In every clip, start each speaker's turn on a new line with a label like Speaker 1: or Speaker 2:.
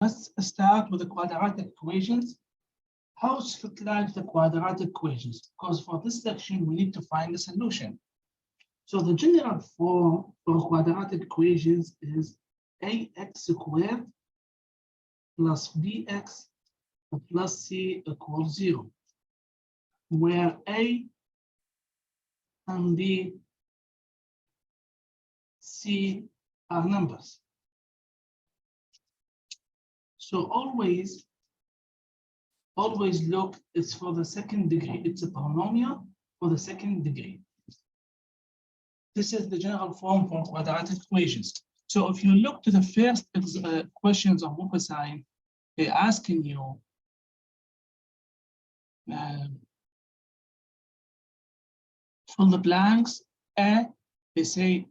Speaker 1: Let's start with the quadratic equations. How to utilize the quadratic equations? Because for this section, we need to find the solution. So the general form for quadratic equations is ax squared plus bx plus c equals 0, where a and b, c are numbers. So always look, it's for the second degree. It's a polynomial for the second degree. This is the general form for quadratic equations. So if you look to the first questions of multiplying, they're asking you fill the blanks. They say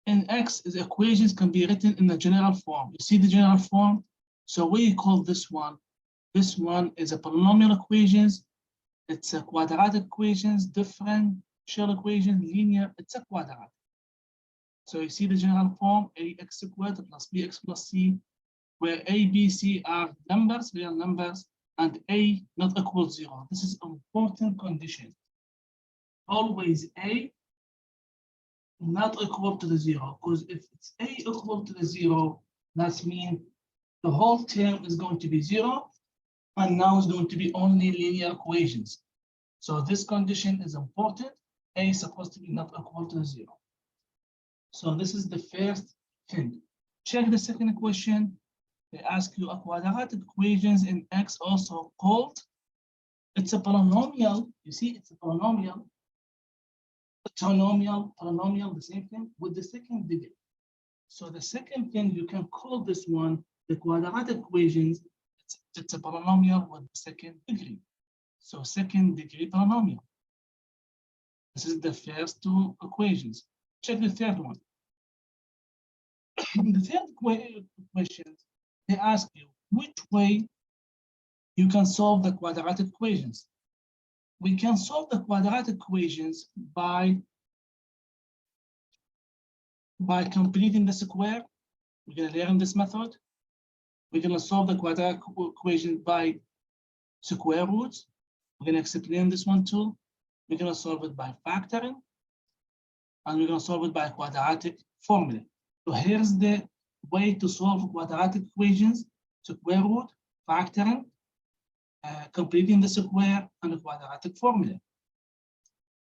Speaker 1: in X is equations can be written in the general form. You see the general form? So we call this one. This one is a polynomial equations. It's a quadratic equations, differential equation, linear. It's a quadratic. So you see the general form, ax squared plus bx plus c, where a, b, c are numbers, real numbers, and a not equal 0. This is an important condition. Always a not equal to the 0, because if it's a equal to the 0, that means the whole term is going to be 0, and now it's going to be only linear equations. So this condition is important. A is supposed to be not equal to 0. So this is the first thing. Check the second question. They ask you a quadratic equations in X also called. It's a polynomial. You see, it's a polynomial. Polynomial, the same thing with the second degree. So the second thing, you can call this one the quadratic equations. It's a polynomial with the second degree. So second degree polynomial. This is the first two equations. Check the third one. The third question, they ask you which way you can solve the quadratic equations. We can solve the quadratic equations by completing the square. We're going to learn this method. We're going to solve the quadratic equation by square roots. We're going to explain this one too. We're going to solve it by factoring, and we're going to solve it by quadratic formula. So here's the way to solve quadratic equations: square root, factoring, completing the square, and the quadratic formula.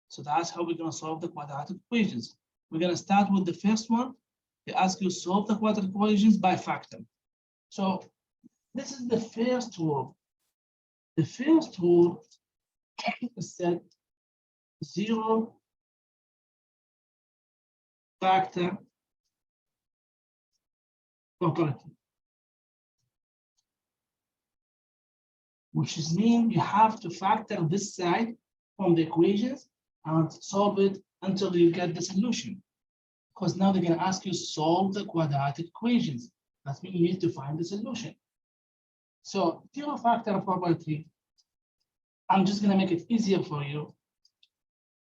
Speaker 1: So that's how we're going to solve the quadratic equations. We're going to start with the first one. They ask you to solve the quadratic equations by factoring. So this is the first rule. The first rule is that 0 factor property, which is mean you have to factor this side from the equations and solve it until you get the solution. Because now they're going to ask you to solve the quadratic equations. That means you need to find the solution. So 0 factor property, I'm just going to make it easier for you.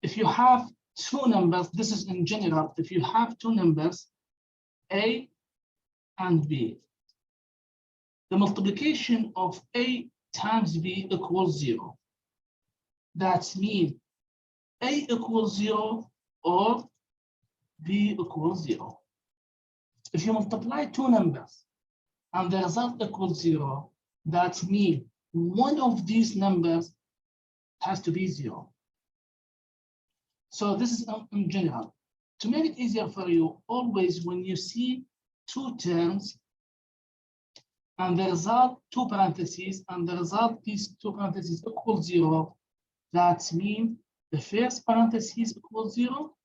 Speaker 1: If you have two numbers, this is in general, if you have two numbers, A and B, the multiplication of A times B equals 0. That means A equals 0 or B equals 0. If you multiply two numbers and the result equals 0, that means one of these numbers has to be 0. So this is in general. To make it easier for you, always when you see two terms and the result two parentheses and the result these two parentheses equal 0, that means the first parentheses equals 0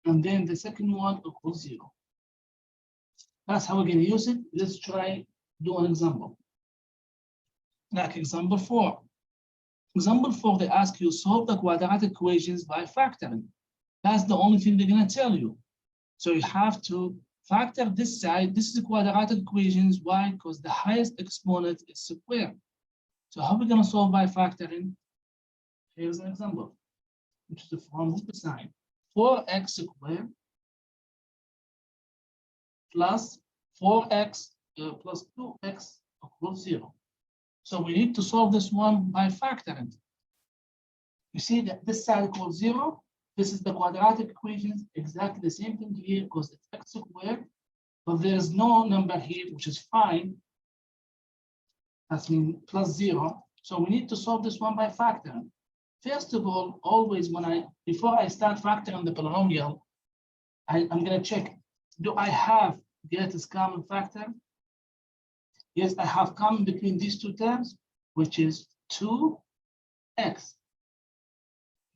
Speaker 1: and then the second one equals 0. That's how we're going to use it. Let's try do an example. Like example 4. Example 4, they ask you solve the quadratic equations by factoring. That's the only thing they're going to tell you. So you have to factor this side. This is the quadratic equations. Why? Because the highest exponent is square. So how are we going to solve by factoring? Here's an example, which is the form of the sign. 4x squared plus 4x plus 2x equals 0. So we need to solve this one by factoring. You see that this side equals 0. This is the quadratic equation, exactly the same thing here because it's x squared, but there is no number here, which is fine. That means plus 0. So we need to solve this one by factoring. First of all, always before I start factoring the polynomial, I'm going to check, do I have greatest common factor? Yes, I have common between these two terms, which is 2x.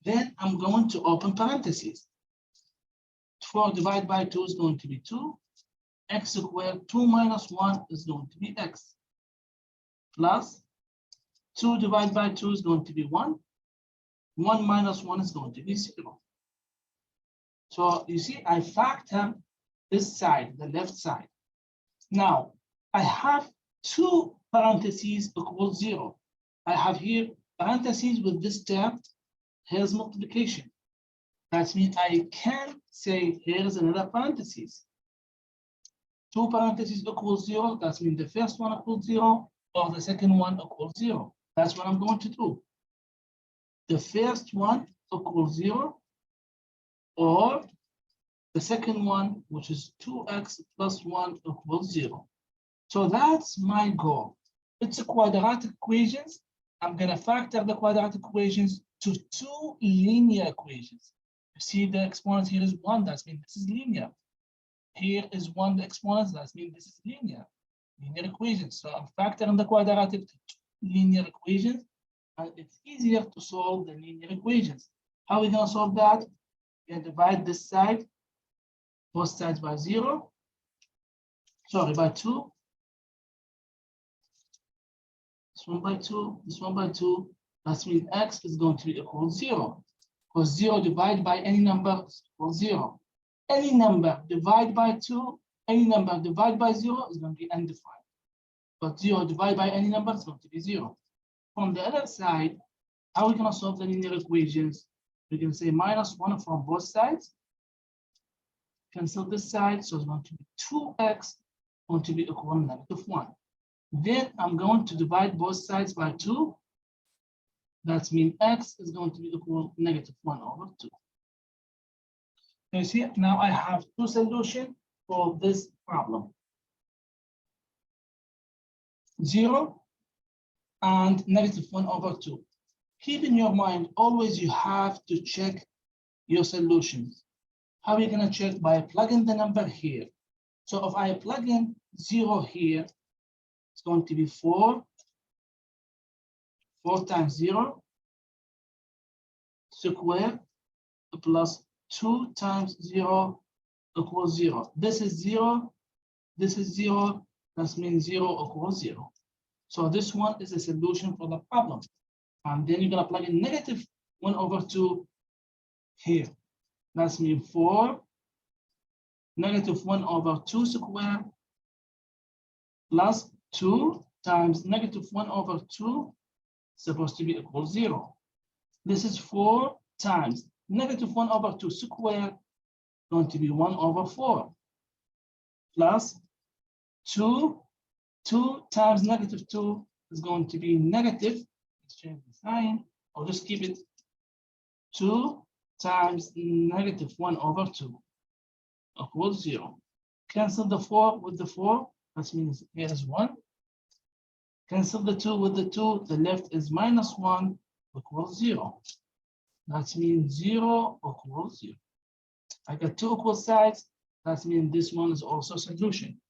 Speaker 1: Then I'm going to open parentheses. 4 divided by 2 is going to be 2. X squared, 2 minus 1 is going to be x. Plus 2 divided by 2 is going to be 1. 1 minus 1 is going to be 0. So you see, I factor this side, the left side. Now, I have 2 parentheses equals 0. I have here parentheses with this term. Here's multiplication. That means I can say here's another parentheses. 2 parentheses equals 0. That means the first one equals 0 or the second one equals 0. That's what I'm going to do. The first one equals 0 or the second one, which is 2x plus 1 equals 0. So that's my goal. It's a quadratic equations. I'm going to factor the quadratic equations to 2 linear equations. You see the exponent here is 1. That means this is linear. Here is 1 the exponent. That means this is linear equations. So I'm factoring the quadratic to 2 linear equations. And it's easier to solve the linear equations. How are we going to solve that? We can divide this side, both sides by 0. Sorry, by 2. This one by 2, this one by 2. That means x is going to be equal to 0. Because 0 divided by any number is equal to 0. Any number divided by 2, any number divided by 0 is going to be undefined. But 0 divided by any number is going to be 0. From the other side, how are we going to solve the linear equations? We can say minus 1 from both sides. Cancel this side, so it's going to be 2x going to be equal to -1. Then I'm going to divide both sides by 2. That means x is going to be equal to -1 over 2. So you see, now I have 2 solutions for this problem. 0 and -1 over 2. Keep in your mind, always you have to check your solutions. How are you going to check? By plugging the number here. So if I plug in 0 here, it's going to be 4. 4 times 0 square plus 2 times 0 equals 0. This is 0. This is 0. That means 0 equals 0. So this one is a solution for the problem. And then you're going to plug in -1 over 2 here. That means 4 -1 over 2 square plus 2 times -1 over 2 supposed to be equal 0. This is 4 times -1 over 2 square going to be 1 over 4 plus 2 times -2 is going to be negative. Let's change the sign. I'll just keep it 2 times -1 over 2 equals 0. Cancel the 4 with the 4. That means here is 1. Cancel the 2 with the 2. The left is -1 equals 0. That means 0 equals 0. I got 2 equal sides. That means this one is also a solution.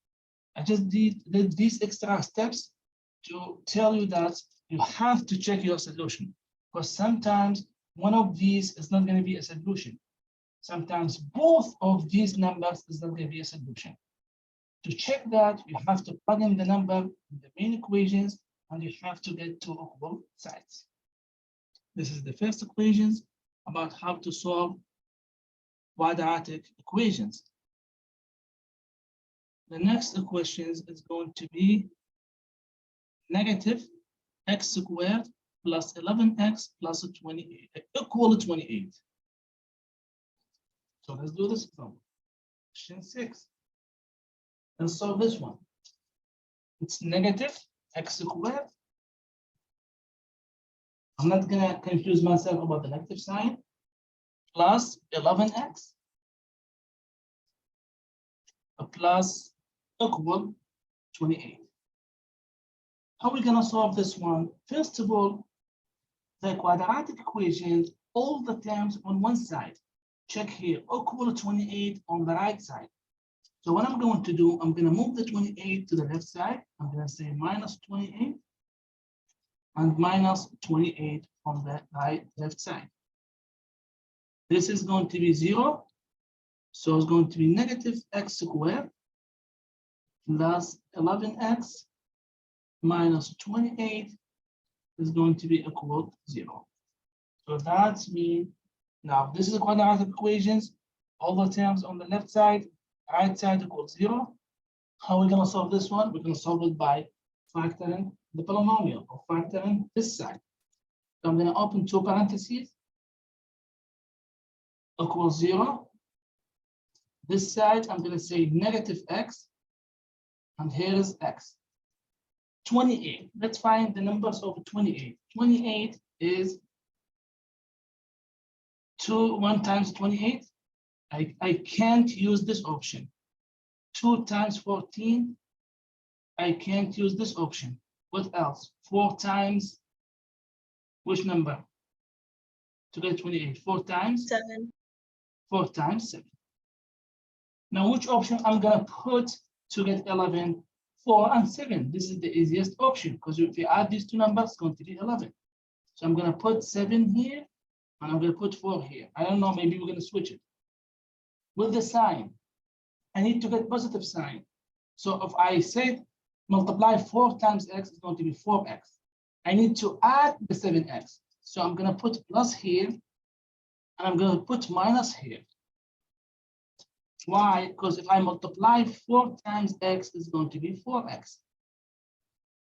Speaker 1: I just did these extra steps to tell you that you have to check your solution, because sometimes one of these is not going to be a solution. Sometimes both of these numbers is not going to be a solution. To check that, you have to plug in the number in the main equations, and you have to get 2 equal sides. This is the first equations about how to solve quadratic equations. The next equations is going to be -x squared plus 11x plus 28 equal to 28. So let's do this from question 6. Let's solve this one. It's negative x squared. I'm not gonna confuse myself about the negative sign. Plus 11x plus equal 28. How are we gonna solve this one? First of all, the quadratic equation, all the terms on one side. Check here, equal 28 on the right side. So what I'm going to do, I'm going to move the 28 to the left side. I'm going to say minus 28 and minus 28 on the left side. This is going to be 0. So it's going to be negative x squared plus 11x minus 28 is going to be equal to 0. So that means now this is the quadratic equations. All the terms on the left side, right side equals 0. How are we going to solve this one? We're going to solve it by factoring the polynomial or factoring this side. So I'm going to open two parentheses, equals 0. This side, I'm going to say negative x, and here is x. 28. Let's find the numbers of 28. 28 is 1 times 28. I can't use this option. 2 times 14. I can't use this option. What else? 4 times which number? To get 28. 4 times
Speaker 2: 7.
Speaker 1: 4 times 7. Now, which option I'm gonna put to get 11? 4 and 7. This is the easiest option because if you add these two numbers, it's going to be 11. So I'm gonna put 7 here, and I'm gonna put 4 here. I don't know, maybe we're gonna switch it. With the sign, I need to get positive sign. So if I said multiply 4 times x, it's going to be 4x. I need to add the 7x. So I'm gonna put plus here, and I'm gonna put minus here. Why? Because if I multiply 4 times x, it's going to be 4x.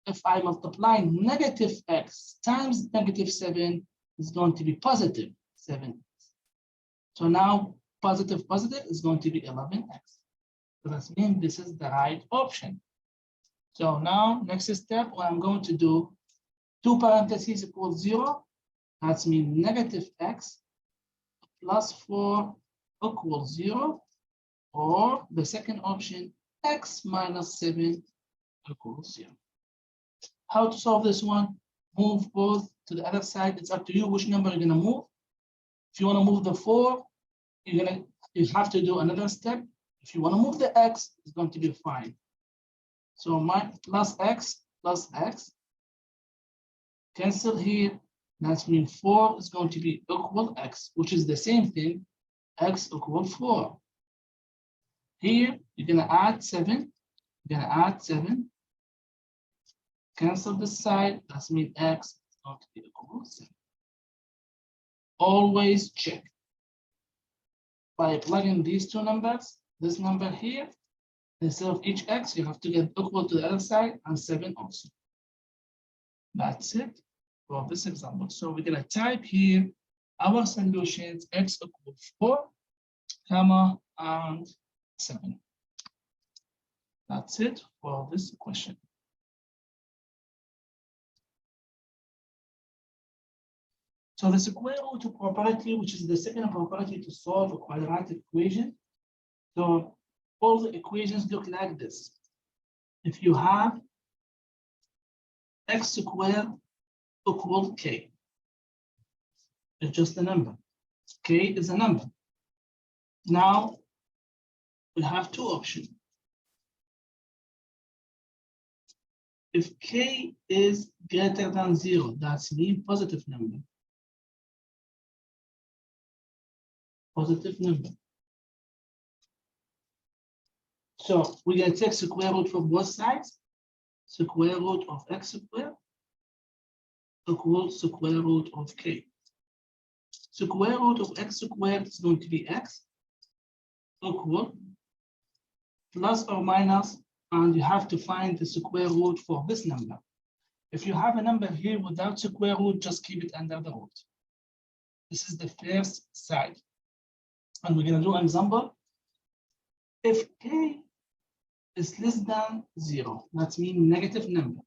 Speaker 1: If I multiply negative x times negative 7, it's going to be positive 7x. So now positive is going to be 11x. So that means this is the right option. So now next step, what I'm going to do, 2 parentheses equals 0. That means negative x plus 4 equals 0. Or the second option, x minus 7 equals 0. How to solve this one? Move both to the other side. It's up to you which number you're going to move. If you want to move the 4, you have to do another step. If you want to move the x, it's going to be fine. So my plus x, cancel here. That means 4 is going to be equal x, which is the same thing, x equal 4. Here, you're going to add 7. You're going to add 7. Cancel this side. That means x is going to be equal to 7. Always check. By plugging these two numbers, this number here, instead of each x, you have to get equal to the other side and 7 also. That's it for this example. So we're going to type here our solutions, x equals 4, comma, and 7. That's it for this question. So the square root property, which is the second property to solve a quadratic equation. So all the equations look like this. If you have x squared equal k, it's just a number. K is a number. Now we have two options. If k is greater than 0, that's the positive number. Positive number. So we're going to take square root from both sides. Square root of x squared equals square root of k. Square root of x squared is going to be x equal plus or minus, and you have to find the square root for this number. If you have a number here without square root, just keep it under the root. This is the first side. And we're going to do an example. If k is less than 0. That means negative number.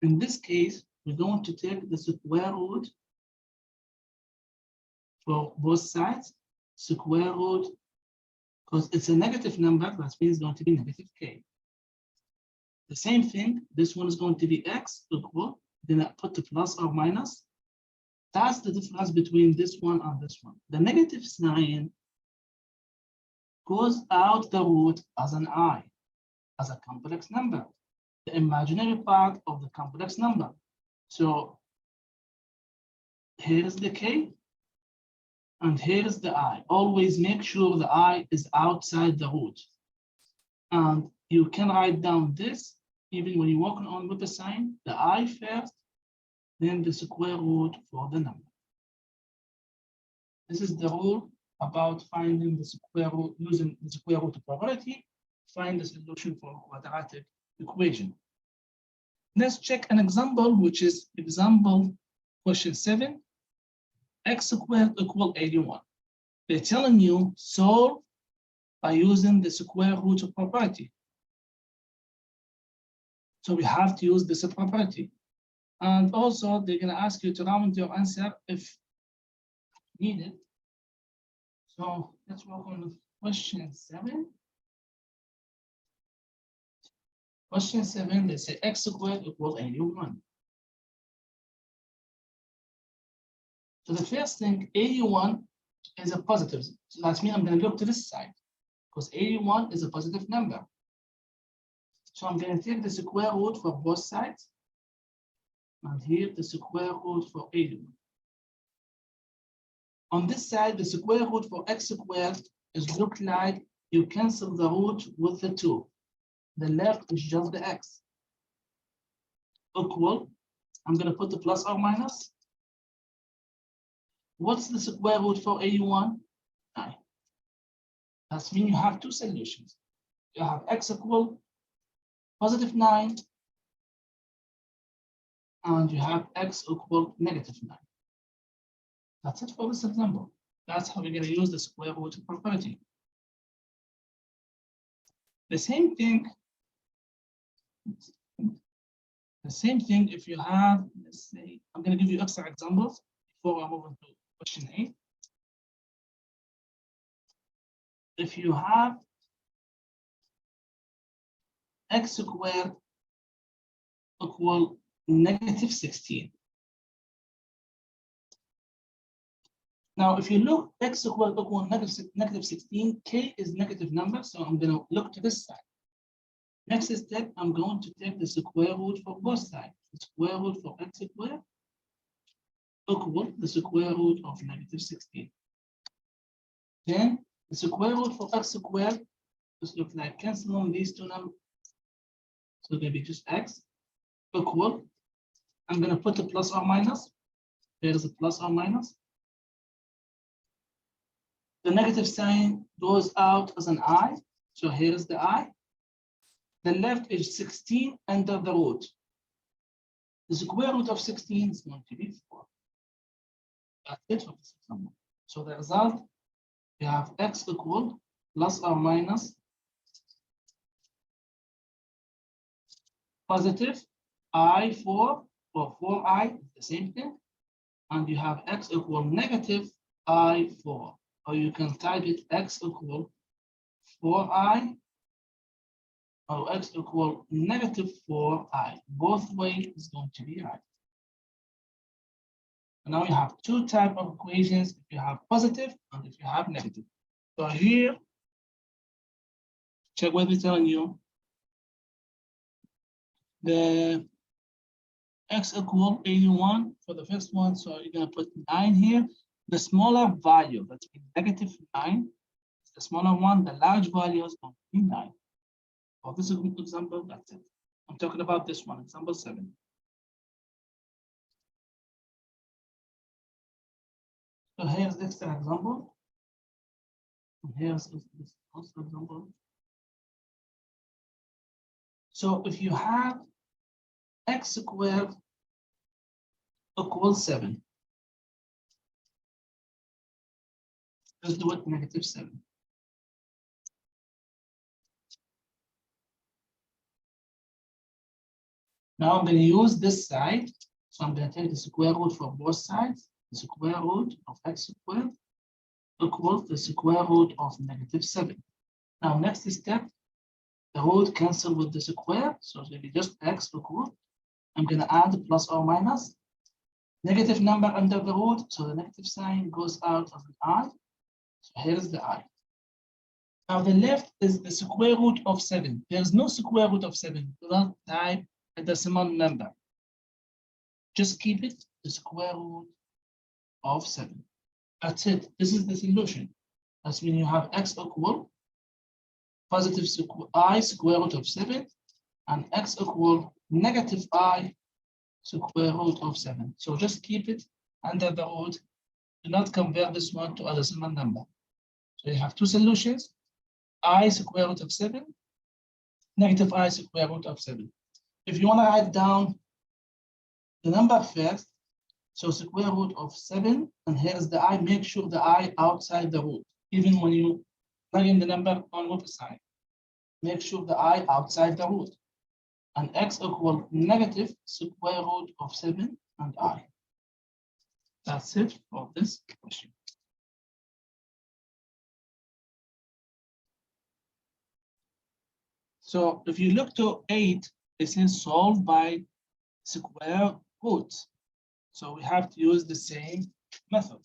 Speaker 1: In this case, we're going to take the square root for both sides. Square root, because it's a negative number, that means it's going to be negative k. The same thing, this one is going to be x equal, then I put the plus or minus. That's the difference between this one and this one. The negative sign goes out the root as an I, as a complex number, the imaginary part of the complex number. So here's the k, and here's the I. Always make sure the I is outside the root. And you can write down this, even when you're working on with the sign, the I first, then the square root for the number. This is the rule about finding the square root, using the square root property, find the solution for a quadratic equation. Let's check an example, which is example question 7, x squared equal 81. They're telling you solve by using the square root property. So we have to use this property. And also they're going to ask you to round your answer if needed. So let's work on question 7. Question 7, they say x squared equals 81. So the first thing, 81 is a positive. So that means I'm going to look to this side because 81 is a positive number. So I'm going to take the square root for both sides. And here the square root for 81. On this side, the square root for x squared is look like you cancel the root with the 2. The left is just the x. Equal, I'm going to put the plus or minus. What's the square root for 81? 9. That means you have two solutions. You have x equal positive 9, and you have x equal negative 9. That's it for this example. That's how we're going to use the square root property. The same thing if you have, let's say, I'm going to give you extra examples before I move on to question 8. If you have x squared equal negative 16. Now, if you look, x squared equal negative 16, k is negative number, so I'm going to look to this side. Next step, I'm going to take the square root for both sides. The square root for x squared equal the square root of negative 16. Then the square root for x squared just looks like canceling these two numbers. So it's going to be just x equal. I'm going to put a plus or minus. There's a plus or minus. The negative sign goes out as an I. So here's the I. The left is 16 under the root. The square root of 16 is going to be 4. That's it for this example. So the result, we have x equal plus or minus positive I4 or 4i, the same thing. And you have x equal negative I4. Or you can type it x equal 4i or x equal negative 4i. Both ways is going to be right. And now you have two types of equations, if you have positive and if you have negative. So here, check what we're telling you. The x equal 81 for the first one, so you're going to put 9 here. The smaller value, that's negative 9, the smaller one, the large value is going to be 9. For this example, that's it. I'm talking about this one, example 7. So here's the extra example. And here's this also example. So if you have x squared equals 7. Let's do it -7. Now I'm going to use this side. So I'm going to take the square root for both sides. The square root of x squared equals the square root of -7. Now next step, the root cancel with the square. So it's going to be just x equal. I'm going to add plus or minus. Negative number under the root, so the negative sign goes out of the I. So here's the I. Now the left is the square root of 7. There's no square root of 7. Do not type a decimal number. Just keep it the square root of 7. That's it. This is the solution. That's when you have x equal positive I square root of 7 and x equal negative I square root of 7. So just keep it under the root. Do not convert this one to a decimal number. So you have two solutions, I square root of 7, negative I square root of 7. If you want to write down the number first, so square root of 7, and here's the I, make sure the I outside the root. Even when you plug in the number on root side, make sure the I outside the root. And x equal negative square root of 7 and I. That's it for this question. So if you look to 8, it says solve by square roots. So we have to use the same method.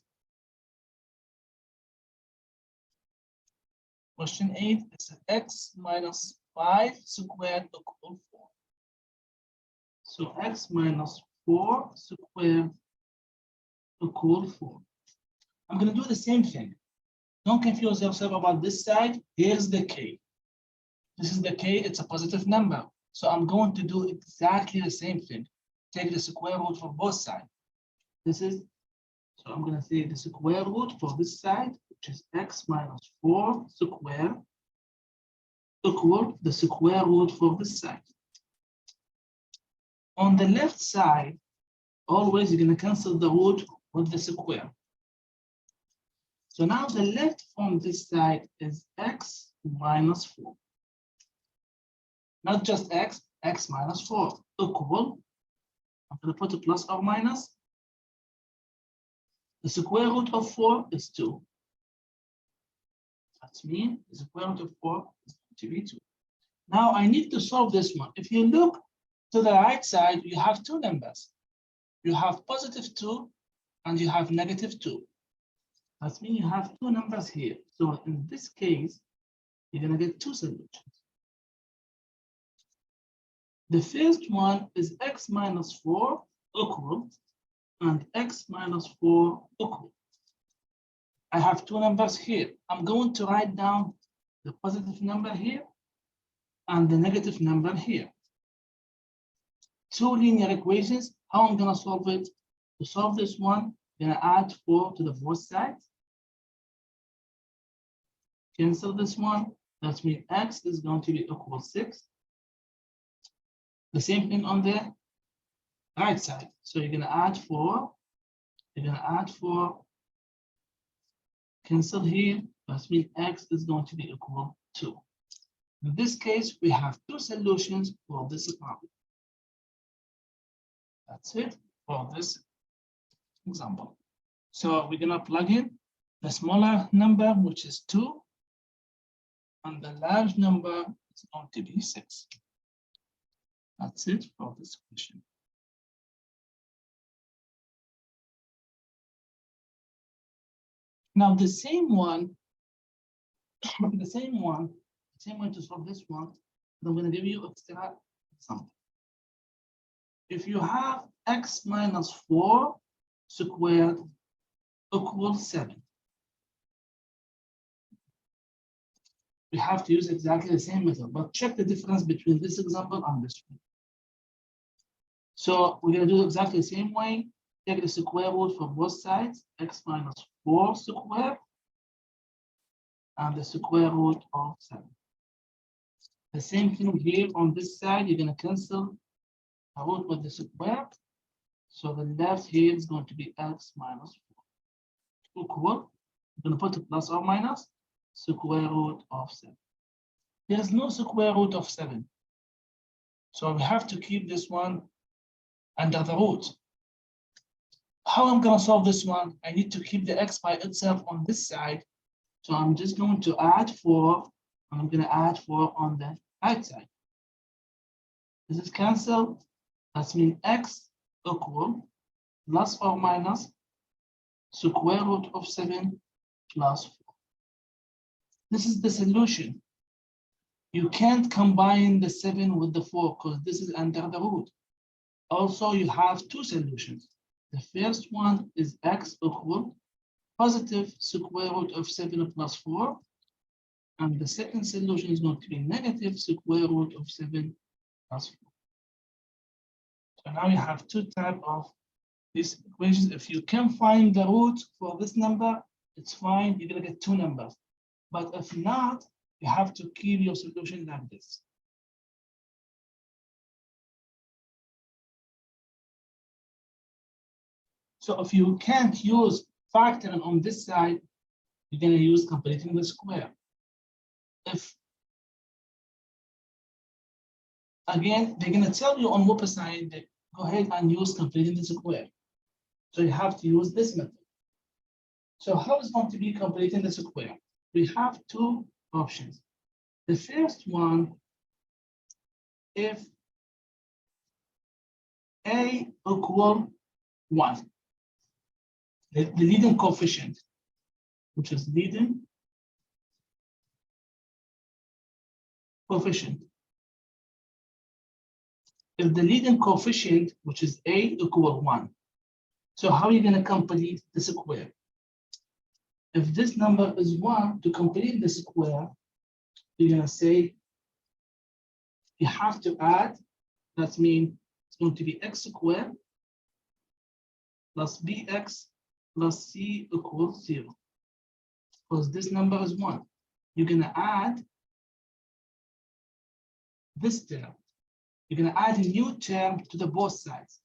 Speaker 1: Question 8 is x minus 5 squared equal 4. So x minus 4 squared equal 4. I'm going to do the same thing. Don't confuse yourself about this side. Here's the k. This is the k, it's a positive number. So I'm going to do exactly the same thing. Take the square root for both sides. This is, so I'm going to say the square root for this side, which is x minus 4 squared equal the square root for this side. On the left side, always you're going to cancel the root with the square. So now the left from this side is x minus 4. Not just x, x minus 4 equal, I'm going to put a plus or minus. The square root of 4 is 2. That means the square root of 4 is going to be 2. Now I need to solve this one. If you look to the right side, you have two numbers. You have positive 2 and you have negative 2. That means you have two numbers here. So in this case, you're going to get two solutions. The first one is x minus 4 equal and x minus 4 equal. I have two numbers here. I'm going to write down the positive number here and the negative number here. Two linear equations. How I'm going to solve it? To solve this one, I'm going to add 4 to the both sides. Cancel this one. That means x is going to be equal 6. The same thing on the right side. So you're going to add 4. You're going to add 4. Cancel here. That means x is going to be equal 2. In this case, we have two solutions for this problem. That's it for this example. So we're going to plug in the smaller number, which is 2, and the large number is going to be 6. That's it for this question. Now the same way to solve this one, I'm going to give you extra example. If you have x minus 4 squared equals 7, we have to use exactly the same method, but check the difference between this example and this one. So we're going to do exactly the same way. Take the square root for both sides, x minus 4 squared and the square root of 7. The same thing here on this side, you're going to cancel the root with the square. So the left here is going to be x minus 4 equal I'm going to put plus or minus square root of 7. There is no square root of 7. So we have to keep this one under the root. How I'm going to solve this one? I need to keep the x by itself on this side. So I'm just going to add 4, and I'm going to add 4 on the right side. This is cancelled. That means x equal plus or minus square root of 7 plus 4. This is the solution. You can't combine the 7 with the 4 because this is under the root. Also, you have two solutions. The first one is x equal positive square root of 7 plus 4. And the second solution is going to be negative square root of 7 plus 4. So now you have two types of these equations. If you can find the root for this number, it's fine. You're going to get two numbers. But if not, you have to keep your solution like this. So if you can't use factoring on this side, you're going to use completing the square. If again, they're going to tell you on what side, that go ahead and use completing the square. So you have to use this method. So how is going to be completing the square? We have two options. The first one, if a equal 1, the leading coefficient, which is leading coefficient. If the leading coefficient, which is a, equal 1, so how are you going to complete the square? If this number is 1, to complete the square, you're going to say you have to add, that means it's going to be x squared plus bx plus c equals 0. Because this number is 1. You're going to add this term. You're going to add a new term to the both sides.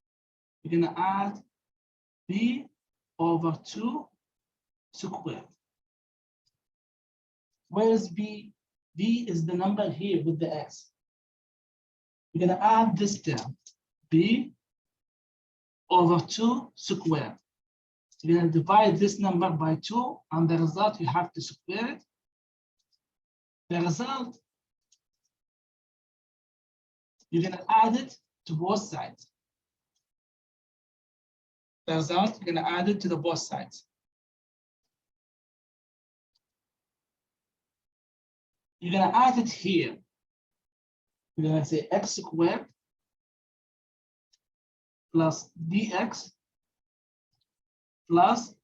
Speaker 1: You're going to add b over 2 squared. Where is b? b is the number here with the x. You're going to add this term, b over 2 squared. You're going to divide this number by 2, and the result, you have to square it. The result, you're going to add it to both sides. The result, you're going to add it to the both sides. You're going to add it here. You're going to say x squared plus dx plus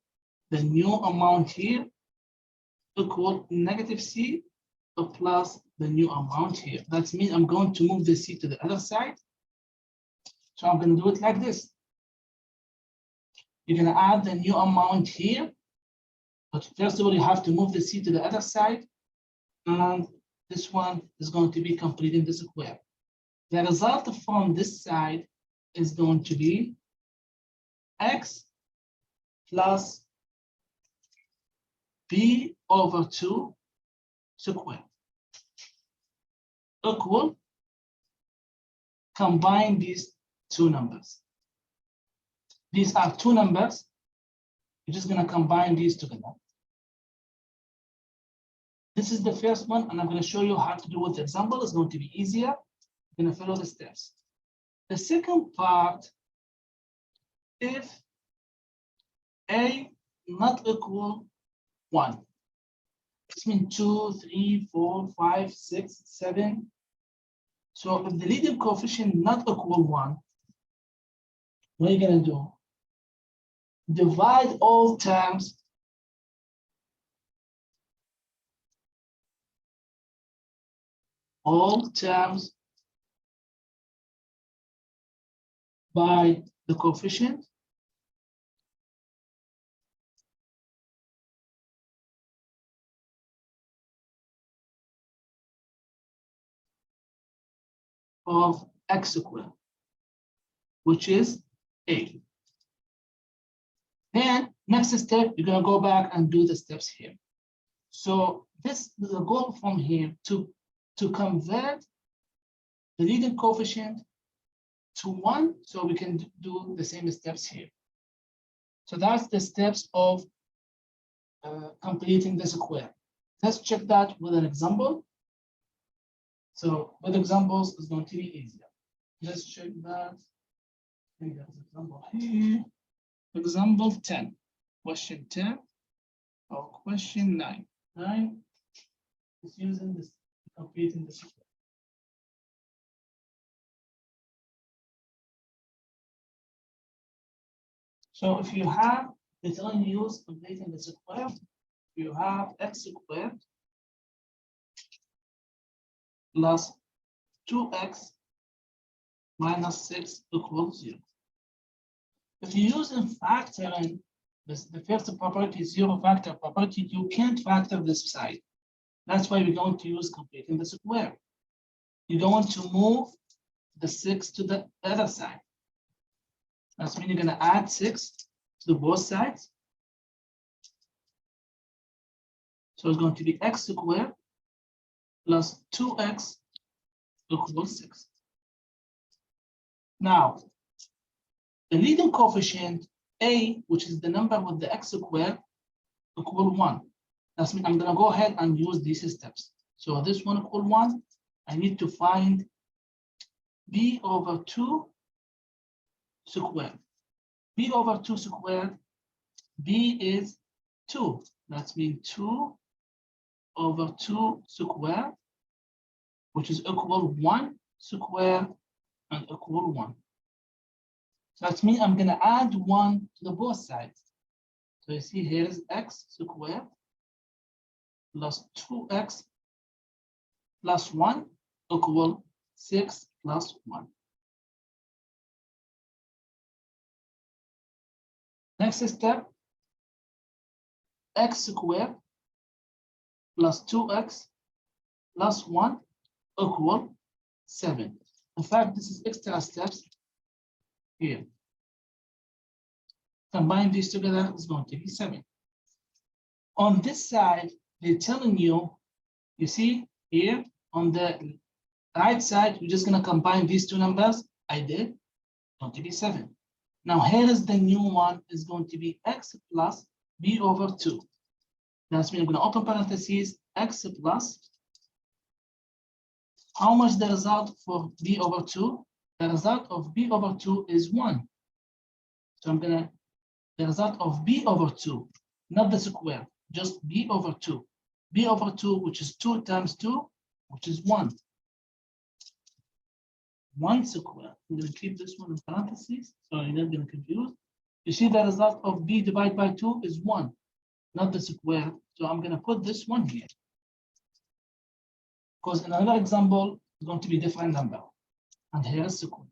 Speaker 1: the new amount here equal negative c plus the new amount here. That means I'm going to move the c to the other side. So I'm going to do it like this. You're going to add the new amount here. But first of all, you have to move the c to the other side. And this one is going to be completing the square. The result from this side is going to be x plus b over 2 squared equal, combine these two numbers. These are two numbers. You're just going to combine these together. This is the first one, and I'm going to show you how to do with the example. It's going to be easier. I'm going to follow the steps. The second part, if a not equal 1, this means 2, 3, 4, 5, 6, 7. So if the leading coefficient not equal 1, what are you going to do? Divide all terms by the coefficient of x squared, which is a. Then next step, you're gonna go back and do the steps here. So this is the goal from here to convert the leading coefficient to 1, so we can do the same steps here. So that's the steps of completing the square. Let's check that with an example. So with examples, it's going to be easier. Let's check that. I think there's an example here. Example 10, question 10, or question 9. 9 is using this, completing the square. So if you have the telling use completing the square, you have x squared plus 2x minus 6 equals 0. If you use in factoring, the first property, zero factor property, you can't factor this side. That's why we're going to use completing the square. You're going to move the 6 to the other side. That's mean you're going to add 6 to both sides. So it's going to be x squared plus 2x equals 6. Now, the leading coefficient a, which is the number with the x squared, equal 1. That's mean I'm going to go ahead and use these steps. So this one equal 1. I need to find b over 2 squared. B over 2 squared, b is 2. That means 2 over 2 squared, which is equal 1 squared and equal 1. So that means I'm going to add 1 to the both sides. So you see here is x squared plus 2x plus 1 equal 6 plus 1. Next step, x squared plus 2x plus 1 equal 7. In fact, this is extra steps here. Combine these together, it's going to be 7. On this side, they're telling you, you see here on the right side, we're just going to combine these two numbers. I did, going to be 7. Now here is the new one, is going to be x plus b over 2. That's mean I'm going to open parentheses, x plus, how much the result for b over 2? The result of b over 2 is 1. So I'm going to, the result of b over 2, not the square, just b over 2. B over 2, which is 2 times 2, which is 1. 1 square. I'm going to keep this one in parentheses, so you're not going to confuse. You see the result of b divided by 2 is 1, not the square. So I'm going to put this one here. Because in another example, it's going to be different number. And here is square.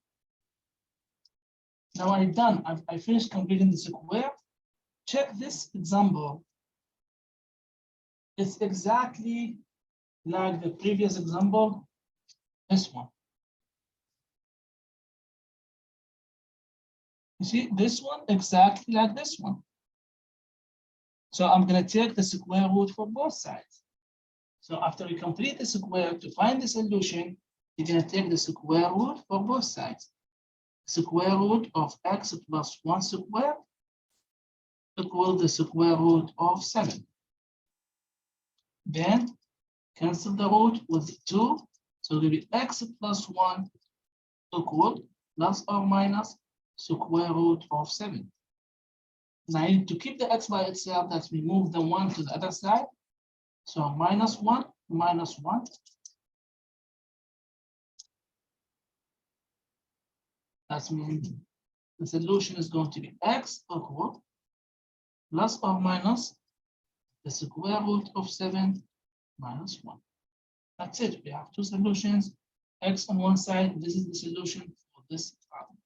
Speaker 1: Now I'm done. I finished completing the square. Check this example. It's exactly like the previous example, this one. You see this one exactly like this one. So I'm going to take the square root for both sides. So after we complete the square, to find the solution, you're going to take the square root for both sides. Square root of x plus 1 squared equal the square root of 7. Then cancel the root with 2. So it will be x plus 1 equal plus or minus square root of 7. Now I need to keep the x by itself. That we move the 1 to the other side. So minus 1, minus 1. That means the solution is going to be x equal plus or minus the square root of 7 minus 1. That's it. We have two solutions. X on one side. This is the solution for this problem.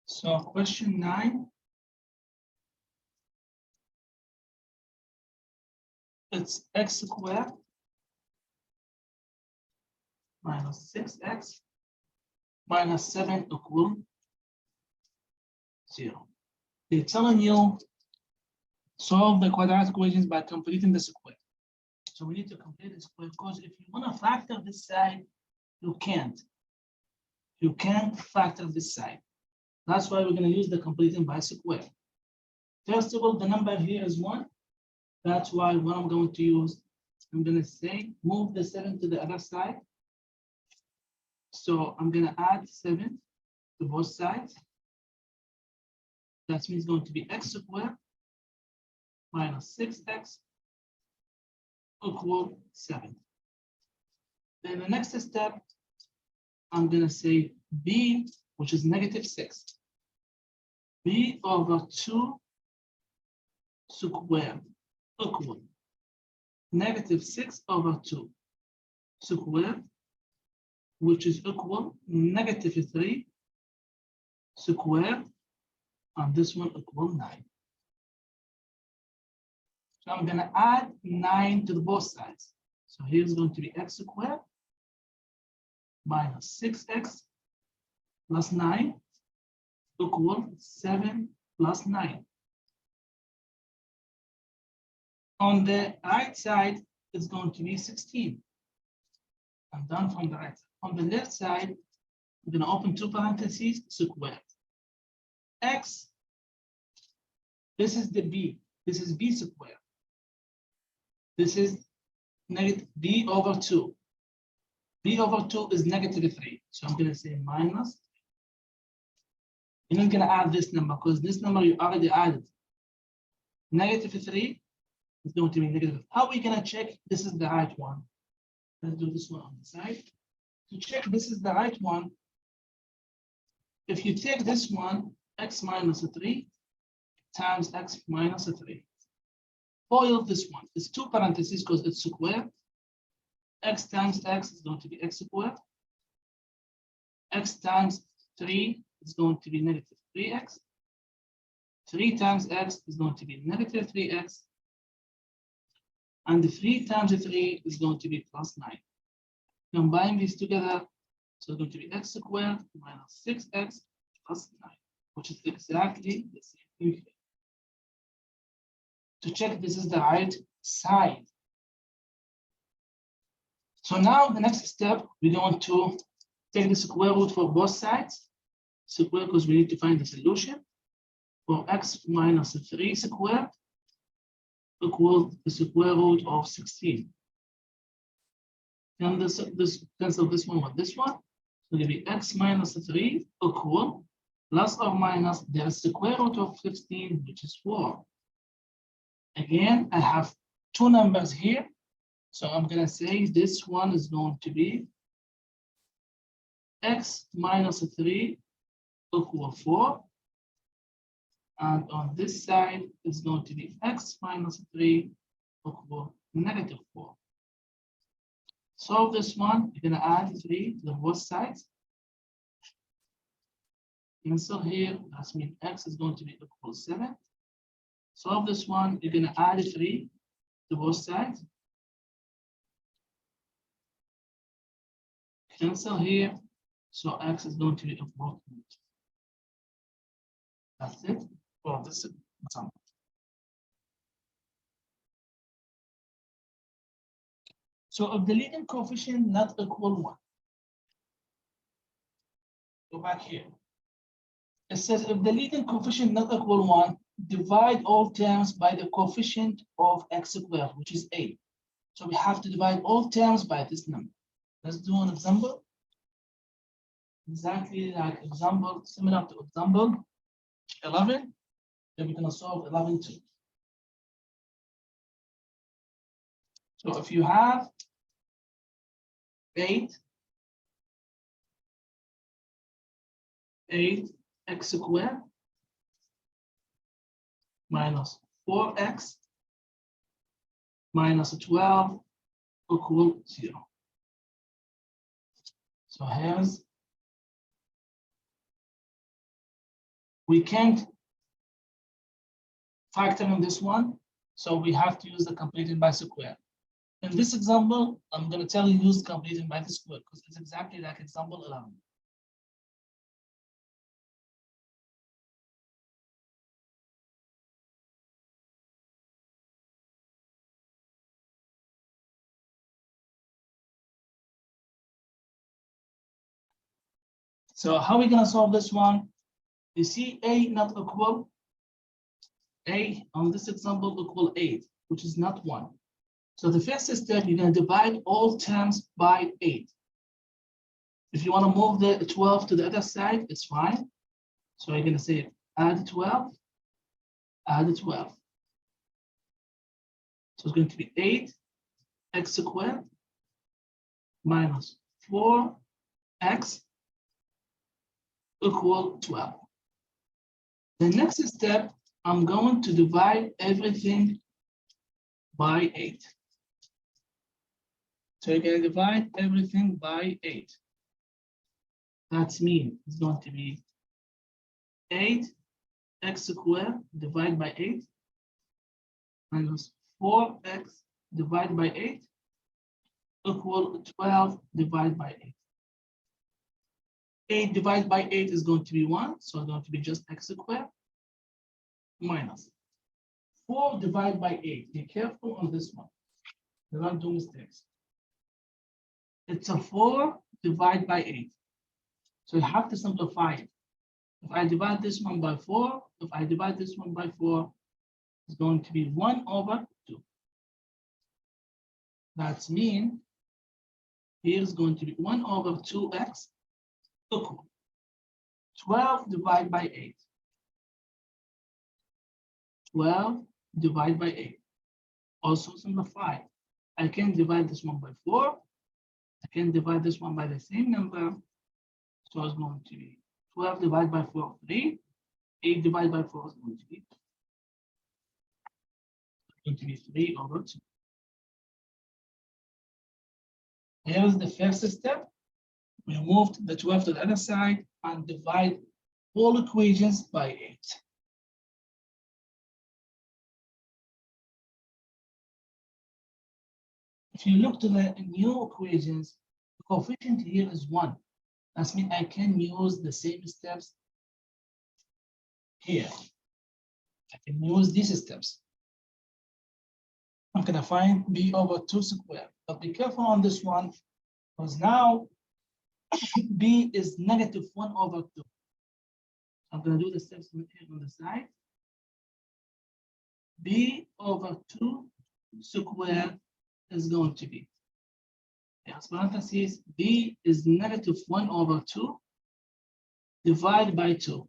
Speaker 1: So question 9. It's x squared minus 6x minus 7 equal 0. They're telling you solve the quadratic equations by completing the square. So we need to complete the square because if you want to factor this side, you can't. You can't factor this side. That's why we're going to use the completing by square. First of all, the number here is 1. That's why what I'm going to use, I'm going to say move the 7 to the other side. So I'm going to add 7 to both sides. That means going to be x squared minus 6x equal 7. Then the next step, I'm going to say b, which is negative 6. b over 2 squared equal negative 6 over 2 squared, which is equal negative 3 squared, and this one equal 9. So I'm going to add 9 to both sides. So here's going to be x squared minus 6x plus 9 equal 7 plus 9. On the right side, it's going to be 16. I'm done from the right side. On the left side, I'm going to open 2 parentheses, squared. X, this is the b. This is b squared. This is negative b over 2. b over 2 is negative 3. So I'm going to say minus. You're not going to add this number because this number you already added. Negative 3 is going to be negative. How are we going to check this is the right one? Let's do this one on the side. To check this is the right one, if you take this one, x minus 3 times x minus 3. Foil this one. It's 2 parentheses because it's square. X times x is going to be x squared. X times 3 is going to be negative 3x. 3 times x is going to be negative 3x. And the 3 times 3 is going to be plus 9. Combine these together, so it's going to be x squared minus 6x plus 9, which is exactly the same thing here. To check this is the right side. So now the next step, we're going to take the square root for both sides. Square because we need to find the solution. For x minus 3 squared equals the square root of 16. And this cancel this one with this one. So it'll be x minus 3 equal plus or minus the square root of 16, which is 4. Again, I have 2 numbers here. So I'm going to say this one is going to be x minus 3 equal 4. And on this side is going to be x minus 3 equal negative 4. Solve this one, you're going to add 3 to both sides. Cancel here, that means x is going to be equal 7. Solve this one, you're going to add 3 to both sides. Cancel here, so x is going to be equal 2. That's it for this example. So if the leading coefficient not equal 1, go back here. It says if the leading coefficient not equal 1, divide all terms by the coefficient of x squared, which is a. So we have to divide all terms by this number. Let's do an example. Exactly like example, similar to example 11. Then we're going to solve 11 too. So if you have 8x squared minus 4x minus 12 equal 0. So here's, we can't factor in this one, so we have to use the completed by square. In this example, I'm going to tell you use completing by the square because it's exactly like example 11. So how are we going to solve this one? You see A not equal, A on this example equal 8, which is not 1. So the first step, you're going to divide all terms by 8. If you want to move the 12 to the other side, it's fine. So you're going to say add 12, add 12. So it's going to be 8x squared minus 4x equal 12. The next step, I'm going to divide everything by 8. So you're going to divide everything by 8. That means it's going to be 8x squared divided by 8 minus 4x divided by 8 equal 12 divided by 8. 8 divided by 8 is going to be 1, so it's going to be just x squared minus 4 divided by 8. Be careful on this one. Do not do mistakes. It's a 4 divided by 8. So you have to simplify it. If I divide this one by 4, if I divide this one by 4, it's going to be 1 over 2. That means here is going to be 1 over 2x equal 12 divided by 8. 12 divided by 8. Also simplify. I can divide this one by 4. I can divide this one by the same number. So it's going to be 12 divided by 4, 3. 8 divided by 4 is going to be 3 over 2. Here's the first step. We moved the 12 to the other side and divide all equations by 8. If you look to the new equations, the coefficient here is 1. That means I can use the same steps here. I can use these steps. I'm going to find b over 2 squared. But be careful on this one, because now b is negative 1 over 2. I'm going to do the steps here on the side. B over 2 squared is going to be, as parentheses, b is negative 1 over 2 divided by 2.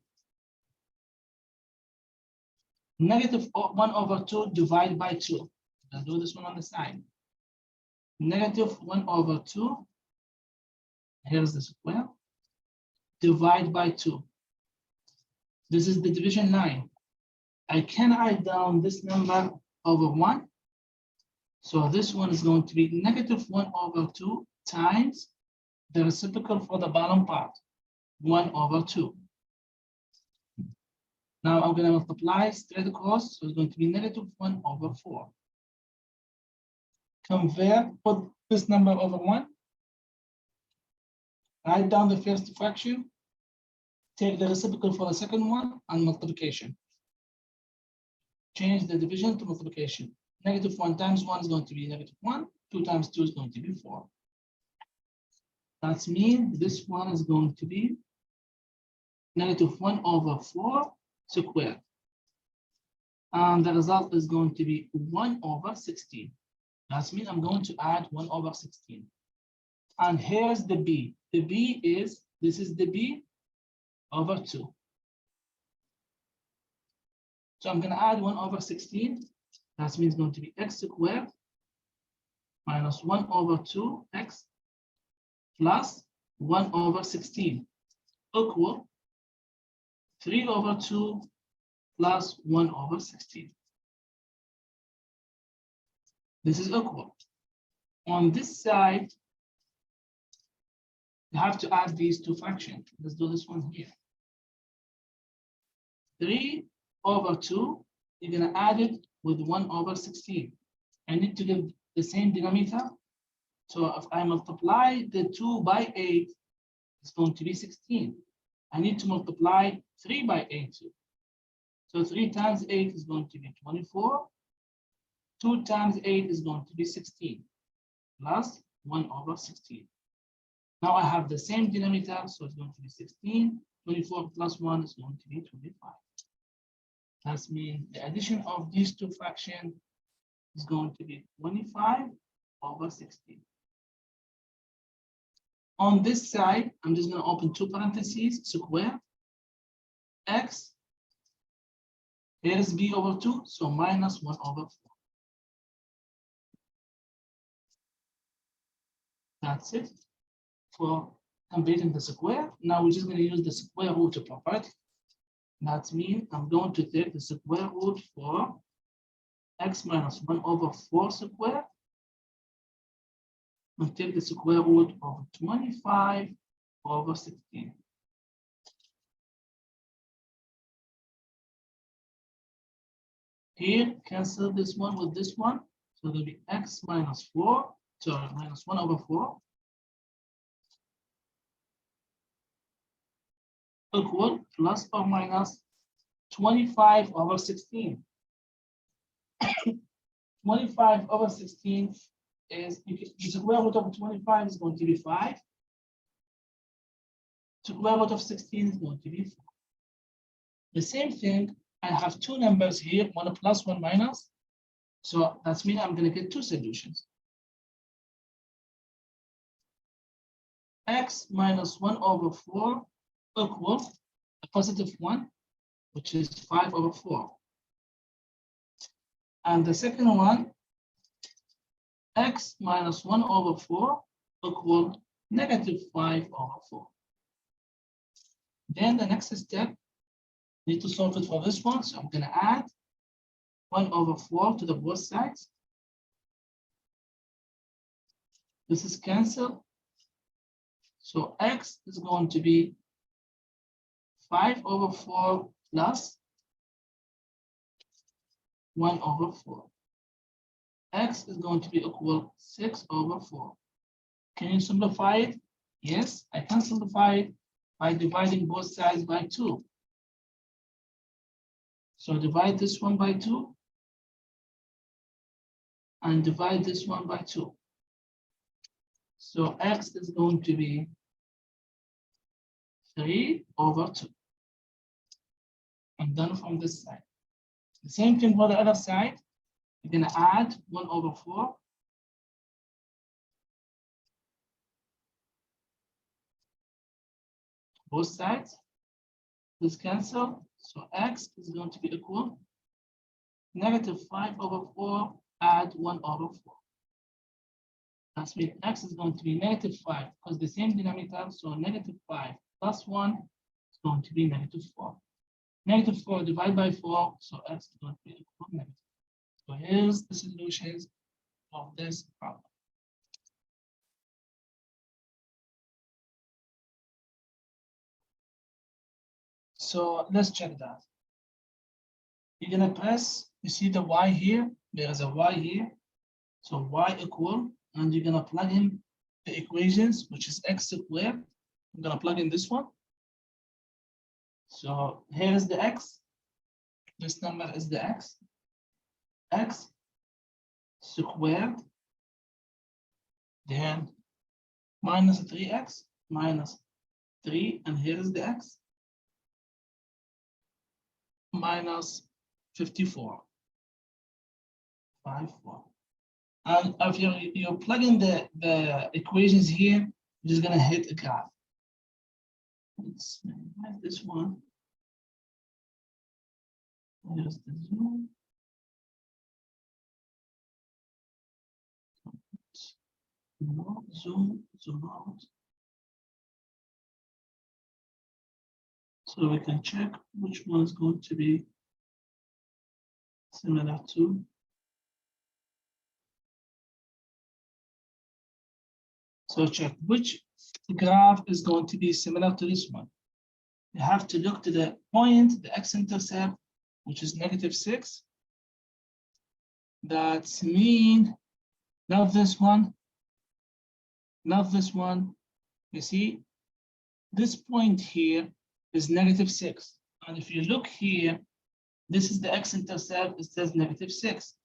Speaker 1: Negative 1 over 2 divided by 2. I'll do this one on the side. Negative 1 over 2. Here's the square. Divide by 2. This is the division line. I can write down this number over 1. So this one is going to be negative 1 over 2 times the reciprocal for the bottom part, 1 over 2. Now I'm going to multiply straight across, so it's going to be negative 1 over 4. Convert, put this number over 1. Write down the first fraction. Take the reciprocal for the second one and multiplication. Change the division to multiplication. Negative 1 times 1 is going to be negative 1. 2 times 2 is going to be 4. That means this one is going to be negative 1 over 4 squared. And the result is going to be 1 over 16. That means I'm going to add 1 over 16. And here's the b. The b is, this is the b over 2. So I'm going to add 1 over 16. That means it's going to be x squared minus 1 over 2x plus 1 over 16 equal 3 over 2 plus 1 over 16. This is equal. On this side, you have to add these two fractions. Let's do this one here. 3 over 2, you're going to add it with 1 over 16. I need to give the same denominator. So if I multiply the 2 by 8, it's going to be 16. I need to multiply 3 by 8 too. So 3 times 8 is going to be 24. 2 times 8 is going to be 16, plus 1 over 16. Now I have the same denominator, so it's going to be 16. 24 plus 1 is going to be 25. That means the addition of these two fractions is going to be 25 over 16. On this side, I'm just going to open two parentheses, square x. Here is b over 2, so minus 1 over 4. That's it for completing the square. Now we're just going to use the square root property. That means I'm going to take the square root for x minus 1 over 4 squared and take the square root of 25 over 16. Here, cancel this one with this one. So there'll be x minus 4, sorry, minus 1 over 4 equal plus or minus 25 over 16. 25 over 16 is, the square root of 25 is going to be 5. Square root of 16 is going to be 4. The same thing, I have two numbers here, one plus, one minus. So that means I'm going to get two solutions. X minus 1 over 4 equal a positive 1, which is 5 over 4. And the second one, x minus 1 over 4 equal negative 5 over 4. Then the next step, need to solve it for this one. So I'm going to add 1 over 4 to the both sides. This is cancelled. So x is going to be 5 over 4 plus 1 over 4. X is going to be equal 6 over 4. Can you simplify it? Yes, I can simplify it by dividing both sides by 2. So divide this one by 2 and divide this one by 2. So x is going to be 3 over 2. I'm done from this side. The same thing for the other side. You're going to add 1 over 4. Both sides. This cancel. So x is going to be equal negative 5 over 4, add 1 over 4. That means x is going to be negative 5 because the same denominator, so negative 5 plus 1 is going to be negative 4. Negative 4 divided by 4, so x is going to be equal to negative. So here's the solutions of this problem. So let's check that. You're gonna press, you see the y here, there is a y here. So y equal, and you're gonna plug in the equations, which is x squared. I'm gonna plug in this one. So here is the x. This number is the x. X squared, then minus 3x minus 3, and here is the x minus 54. 5, 4. And if you plug in the equations here, you're just gonna hit a graph. Let's minimize this one. Here's the zoom. Zoom out. So we can check which one is going to be similar to. So check which graph is going to be similar to this one. You have to look to the point, the x-intercept, which is negative 6. That's mean Not this one, not this one. You see, this point here is -6. And if you look here, this is the x-intercept, it says -6.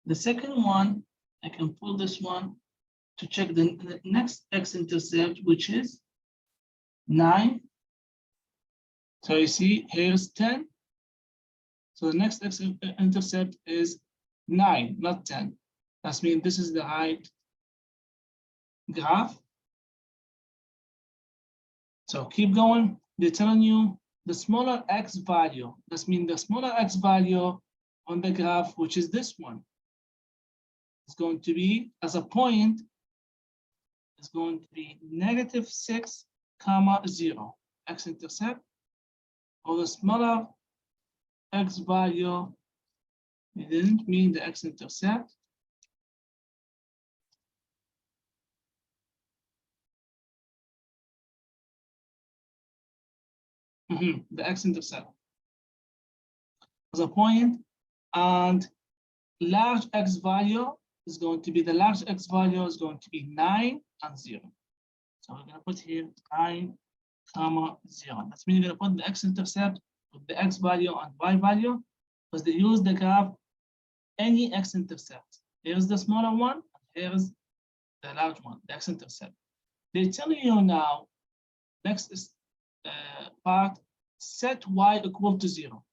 Speaker 1: The second one, I can pull this one to check the next x-intercept, which is 9. So you see, here's 10. So the next x-intercept is 9, not 10. That means this is the right graph. So keep going. They're telling you the smaller x value. That means the smaller x value on the graph, which is this one, is going to be, as a point, is going to be -6, 0, x-intercept, or the smaller x value, it didn't mean the x-intercept. The x-intercept as a point, and large x value is going to be, the large x value is going to be 9 and 0. So we're going to put here 9, 0. That's means you're going to put the x-intercept with the x value and y value, because they use the graph any x-intercept. Here's the smaller one, here's the large one, the x-intercept. They're telling you now, next is part, set y equal to 0.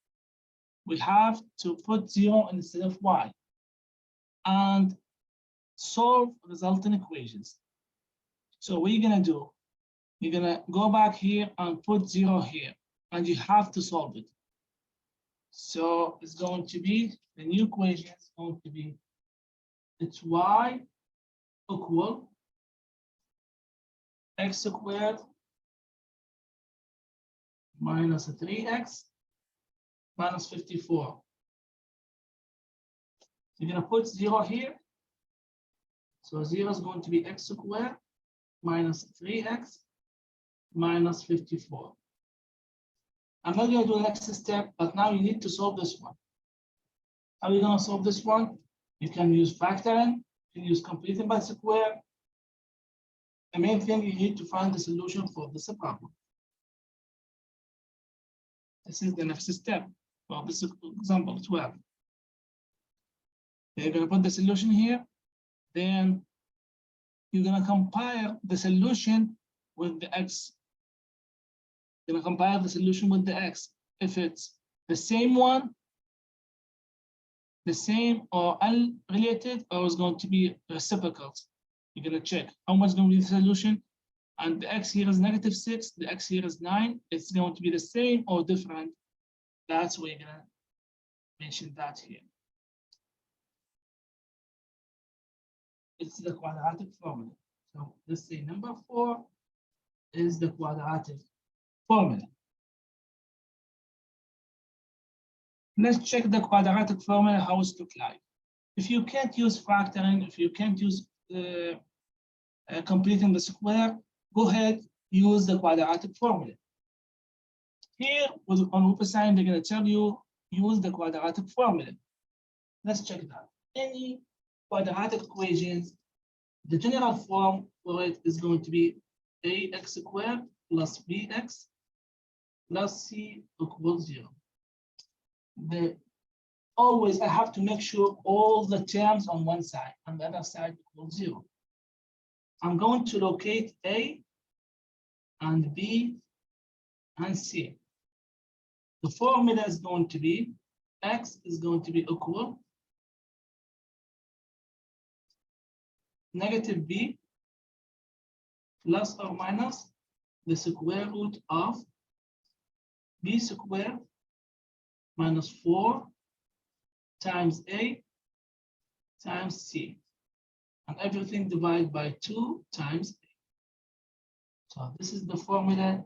Speaker 1: We have to put 0 instead of y and solve resulting equations. So what you're gonna do, you're gonna go back here and put 0 here, and you have to solve it. So it's going to be, the new equation is going to be, it's y equal x squared minus 3x minus 54. You're going to put 0 here. So 0 is going to be x squared minus 3x minus 54. I'm not going to do the next step, but now you need to solve this one. How are you going to solve this one? You can use factoring, you can use completing by square. The main thing, you need to find the solution for this problem. This is the next step for this example 12. You're going to put the solution here, then you're going to compare the solution with the x. You're going to compare the solution with the x. If it's the same one, the same or unrelated, or it's going to be reciprocals. You're going to check how much is going to be the solution. And the x here is -6, the x here is 9. It's going to be the same or different. That's why you're going to mention that here. It's the quadratic formula. So let's say number 4 is the quadratic formula. Let's check the quadratic formula, how it looks like. If you can't use factoring, if you can't use completing the square, go ahead, use the quadratic formula. Here, on opposite side, they're going to tell you, use the quadratic formula. Let's check that. Any quadratic equations, the general form for it is going to be ax squared plus bx plus c equals 0. Always, I have to make sure all the terms on one side and the other side equals 0. I'm going to locate a and b and c. The formula is going to be x is going to be equal -b plus or minus the square root of b squared minus 4 times a times c, and everything divided by 2 times a. So this is the formula.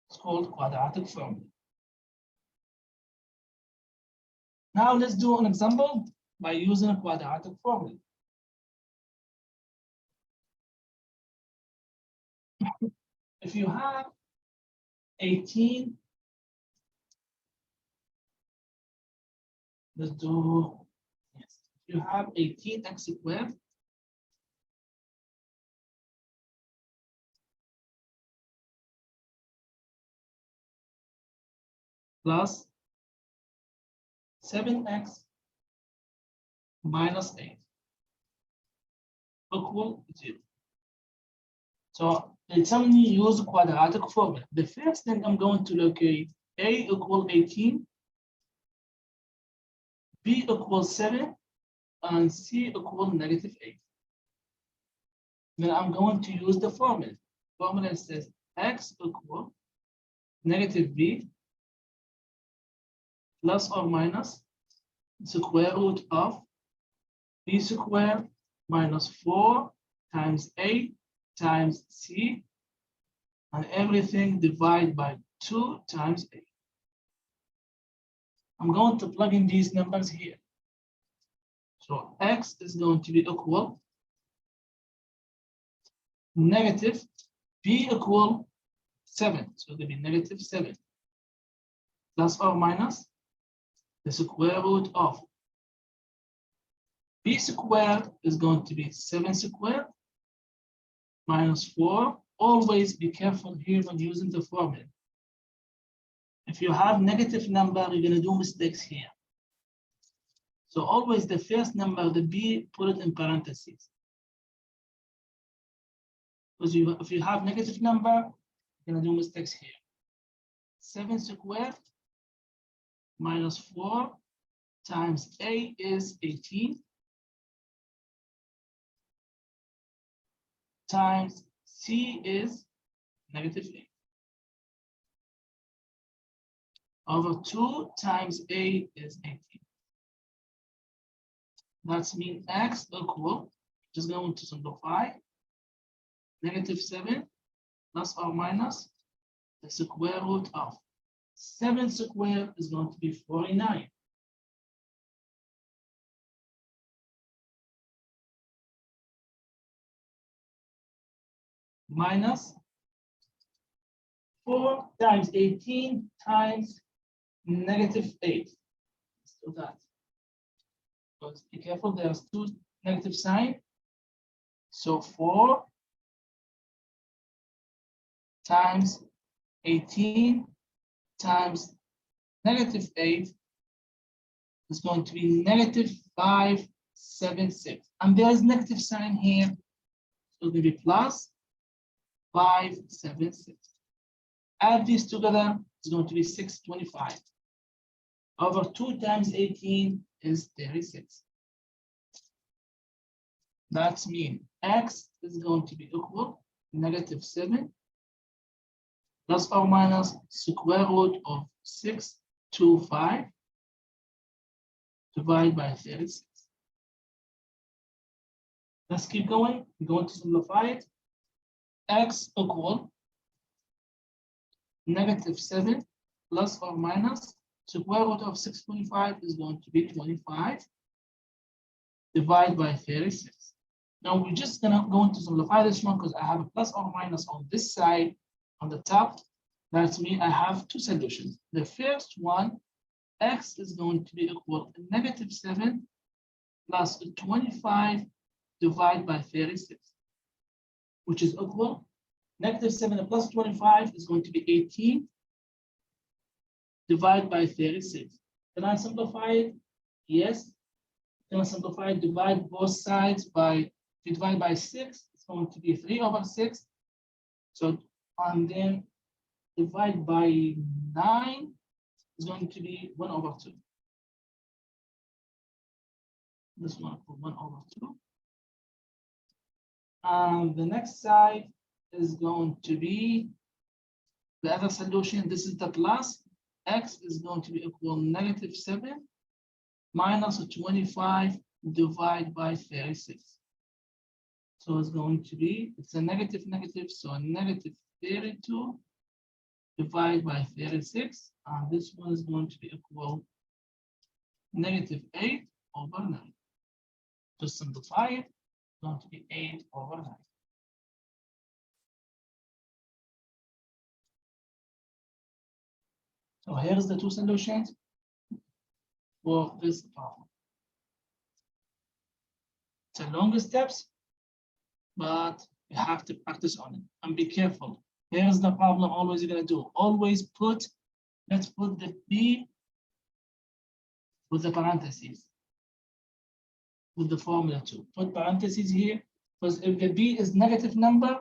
Speaker 1: It's called quadratic formula. Now let's do an example by using a quadratic formula. If you have 18, let's do, yes, You have 18x squared plus 7x minus 8 equal 0. So it's telling me use the quadratic formula. The first thing I'm going to locate A equal 18, B equals 7, and C equal negative 8. Then I'm going to use the formula. Formula says x equal negative b plus or minus square root of b squared minus 4 times a times c, and everything divided by 2 times a. I'm going to plug in these numbers here. So x is going to be equal negative b equal 7. So it'll be negative 7 plus or minus the square root of b squared is going to be 7 squared minus 4. Always be careful here when using the formula. If you have negative number, you're going to do mistakes here. So always the first number, the b, put it in parentheses. Because if you have negative number, you're going to do mistakes here. 7 squared minus 4 times a is 18 times c is negative 8 over 2 times a is 18. That means x equal, just going to simplify, negative 7 plus or minus the square root of 7 squared is going to be 49. Minus 4 times 18 times negative 8. Let's do that. But be careful, there's 2 negative signs. So 4 times 18 times negative 8 is going to be negative 576. And there's negative sign here. So it will be plus 576. Add these together, it's going to be 625. Over 2 times 18 is 36. That means x is going to be equal negative 7 plus or minus square root of 625 divided by 36. Let's keep going. We're going to simplify it. X equal negative 7 plus or minus square root of 625 is going to be 25 divided by 36. Now we're just going to simplify this one because I have a plus or minus on this side on the top. That means I have 2 solutions. The first one, x is going to be equal to negative 7 plus 25 divided by 36, which is equal negative 7 plus 25 is going to be 18 divided by 36. Can I simplify it? Yes. Can I simplify it? Divide both sides by, divide by 6, it's going to be 3 over 6. So, and then divide by 9 is going to be 1 over 2. This one for 1 over 2. And the next side is going to be the other solution. This is the plus. X is going to be equal negative 7 minus 25 divided by 36. So it's going to be, it's a negative negative, so negative 32 divided by 36. And this one is going to be equal negative 8 over 9. To simplify it, it's going to be 8 over 9. So here's the 2 solutions for this problem. It's a long steps, but you have to practice on it and be careful. Here's the problem always you're gonna do. Always put, let's put the B with the parentheses, with the formula too. Put parentheses here, because if the B is negative number,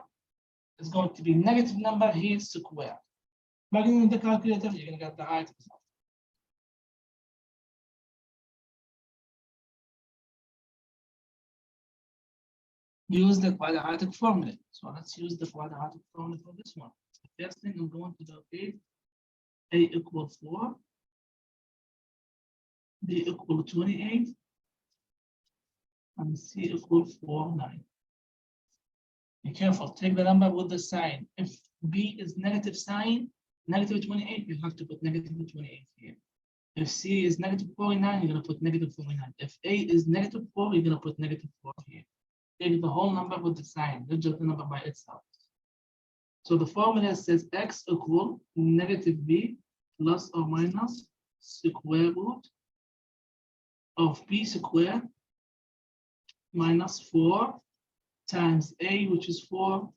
Speaker 1: it's going to be negative number here square. Plug in the calculator, you're gonna get the right result. Use the quadratic formula. So let's use the quadratic formula for this one. The first thing I'm going to do is A equal 4, B equal 28, and C equal 4, 9. Be careful, take the number with the sign. If B is negative sign, negative 28, you have to put negative 28 here. If C is negative 49, you're gonna put negative 49. If A is negative 4, you're gonna put negative 4 here. Take the whole number with the sign, not just the number by itself. So the formula says x equal negative b plus or minus square root of b squared minus 4 times a, which is 4,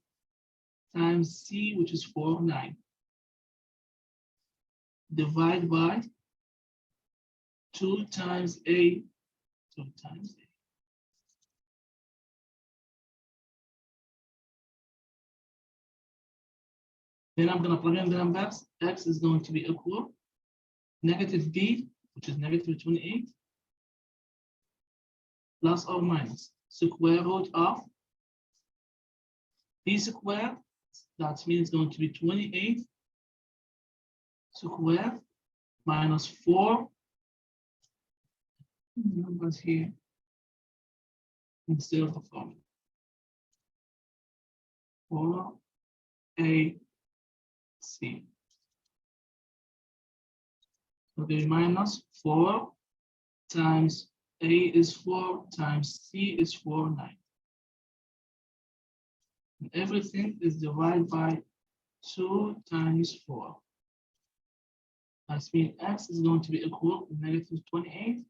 Speaker 1: times c, which is 4, 9. Divide by 2 times a, 2 times a. Then I'm going to plug in the numbers. X is going to be equal negative b, which is negative 28, plus or minus square root of b squared. That means it's going to be 28 squared minus 4. Numbers here instead of the formula. 4a C. So the minus 4 times A is 4 times C is 4, 9. And everything is divided by 2 times 4. That means x is going to be equal to negative 28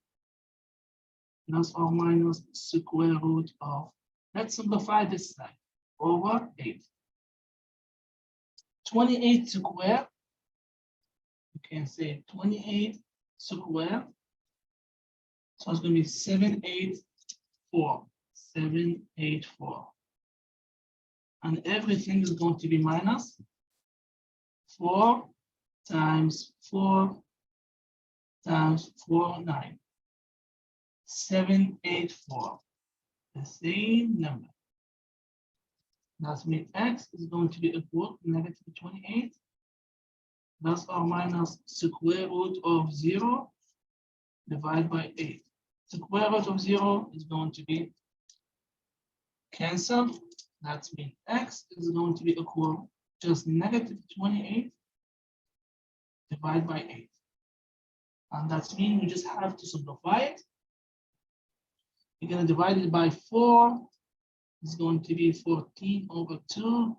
Speaker 1: plus or minus square root of, let's simplify this side, over 8. 28 square, you can say 28 square, so it's going to be 784, 784. And everything is going to be minus 4 times 4 times 4, 9. 784, the same number. That means x is going to be equal to negative 28 plus or minus square root of 0 divided by 8. Square root of 0 is going to be cancelled. That means x is going to be equal to just negative 28 divided by 8. And that means we just have to simplify it. You're going to divide it by 4. It's going to be 14 over 2.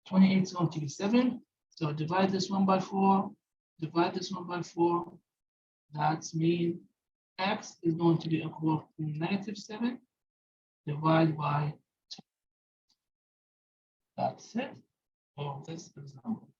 Speaker 1: 28 is going to be 7. So divide this one by 4. Divide this one by 4. That means x is going to be equal to negative 7 divided by 2. That's it for this example.